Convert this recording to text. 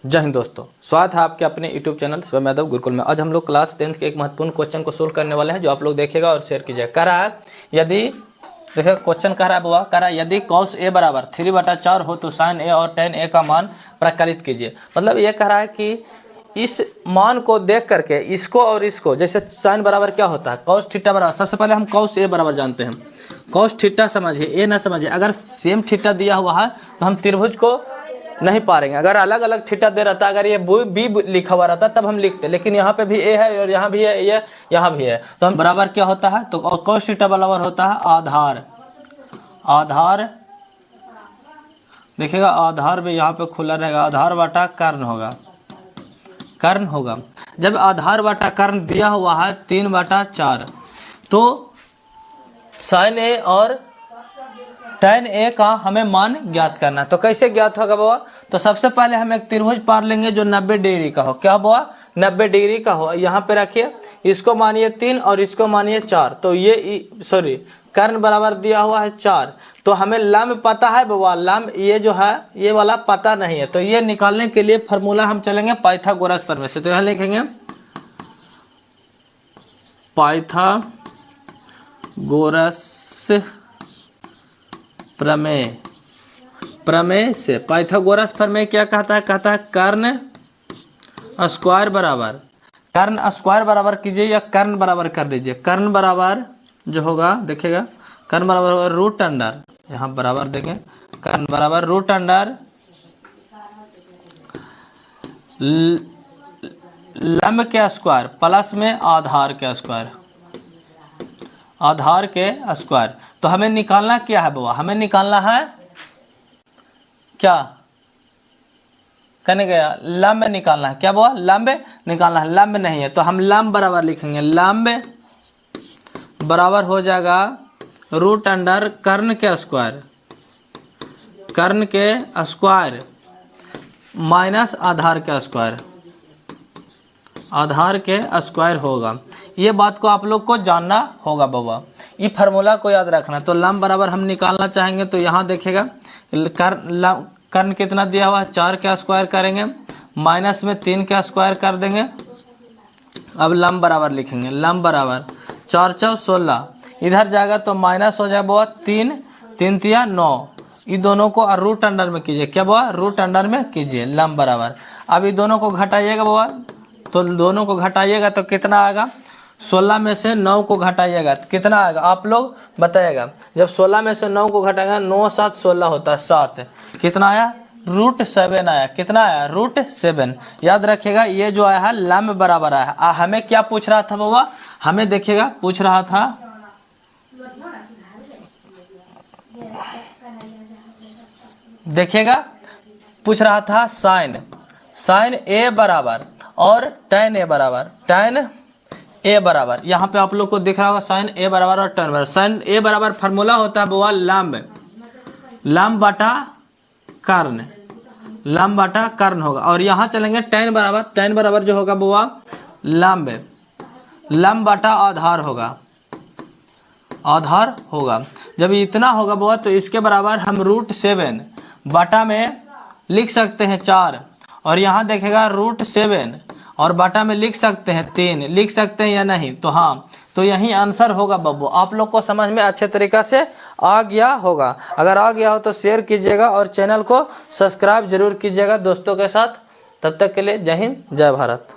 जय हिंद दोस्तों, स्वागत है आपके अपने YouTube चैनल स्वयं यादव गुरुकुल में। आज हम लोग क्लास 10th के एक महत्वपूर्ण क्वेश्चन को सोल्व करने वाले हैं, जो आप लोग देखेगा और शेयर कीजिएगा। कह रहा है यदि देखिए क्वेश्चन कह रहा है कह रहा है यदि cos a बराबर 3/4 हो तो sin a और tan a का मान प्रकलित कीजिए। मतलब ये कह रहा है कि इस मान को देख करके इसको और इसको, जैसे sin बराबर क्या होता है cos थीटा बराबर, सबसे पहले हम cos a बराबर जानते हैं। cos थीटा समझिए, a ना समझिए। अगर सेम थीटा दिया हुआ है तो हम त्रिभुज को नहीं पा रहे हैं। अगर अलग अलग थीटा दे रहता, अगर ये बी लिखा हुआ रहता तब हम लिखते, लेकिन यहाँ पे भी ए है और यहाँ भी है, ये यहाँ भी है, तो हम बराबर क्या होता है, तो cos थीटा बराबर होता है आधार देखिएगा, आधार भी यहाँ पे खुला रहेगा, आधार बटा कर्ण होगा। जब आधार बटा कर्ण दिया हुआ है 3/4, तो sin a और tan a का हमें मान ज्ञात करना है। तो कैसे ज्ञात होगा बाबा, तो सबसे पहले हम एक त्रिभुज पार लेंगे जो 90 डिग्री का हो। क्या बाबा, 90 डिग्री का हो। यहाँ पे रखिए, इसको मानिए 3 और इसको मानिए 4, तो ये कर्ण बराबर दिया हुआ है 4। तो हमें लंब पता है बाबा, लंब ये जो है ये वाला पता नहीं है। तो ये निकालने के लिए फार्मूला हम चलेंगे पाइथागोरस प्रमेय से। तो यहाँ लिखेंगे पाइथागोरस प्रमेय से। पाइथागोरस प्रमेय क्या कहता है, कर्ण स्क्वायर बराबर कीजिए या कर्ण बराबर कर लीजिए। कर्ण बराबर जो होगा देखिएगा, कर्ण बराबर होगा रूट अंडर, यहाँ बराबर देखें, कर्ण बराबर रूट अंडर लंब के स्क्वायर प्लस में आधार के स्क्वायर। तो हमें निकालना क्या है बाबा, हमें निकालना है क्या, कहने गया लंब निकालना है। क्या बाबा, लंब निकालना है। लंब नहीं है तो हम लंब बराबर लिखेंगे, लंब बराबर हो जाएगा रूट अंडर कर्ण के स्क्वायर माइनस आधार के स्क्वायर होगा। ये बात को आप लोग को जानना होगा बाबा, ये फार्मूला को याद रखना। तो लंब बराबर हम निकालना चाहेंगे तो यहाँ देखेगा कर्ण कितना दिया हुआ है, 4 का स्क्वायर करेंगे, माइनस में 3 का स्क्वायर कर देंगे। अब लंब बराबर लिखेंगे, लंब बराबर 4 × 16, इधर जाएगा तो माइनस हो जाएगा बाबा 3 × 9। ये दोनों को रूट अंडर में कीजिए। क्या बाबा, रूट अंडर में कीजिए लंब बराबर। अब ये दोनों को घटाइएगा बाबा, तो दोनों को घटाइएगा तो कितना आएगा, 16 में से 9 को घटाइएगा तो कितना आएगा आप लोग बताइएगा। जब 16 में से 9 को घटाएगा, 9 × 7 16 होता है, 7 कितना आया, √7 आया। कितना आया, √7। याद रखिएगा ये जो आया है लंब बराबर आया। हमें क्या पूछ रहा था बाबा, हमें देखिएगा पूछ रहा था sin a बराबर और tan a बराबर। यहाँ पे आप लोग को दिख रहा होगा sin a बराबर और tan बराबर। sin a बराबर फार्मूला होता है बाबा लंब बटा कर्ण होगा। और यहाँ चलेंगे tan बराबर जो होगा बाबा लंब बटा आधार होगा। जब इतना होगा बाबा तो इसके बराबर हम √7 बटा में लिख सकते हैं 4, और यहाँ देखेगा √7 और बटा में लिख सकते हैं 3, लिख सकते हैं या नहीं, तो हाँ, तो यही आंसर होगा बब्बू। आप लोग को समझ में अच्छे तरीक़ा से आ गया होगा। अगर आ गया हो तो शेयर कीजिएगा और चैनल को सब्सक्राइब जरूर कीजिएगा दोस्तों के साथ। तब तक के लिए जय हिंद, जय भारत।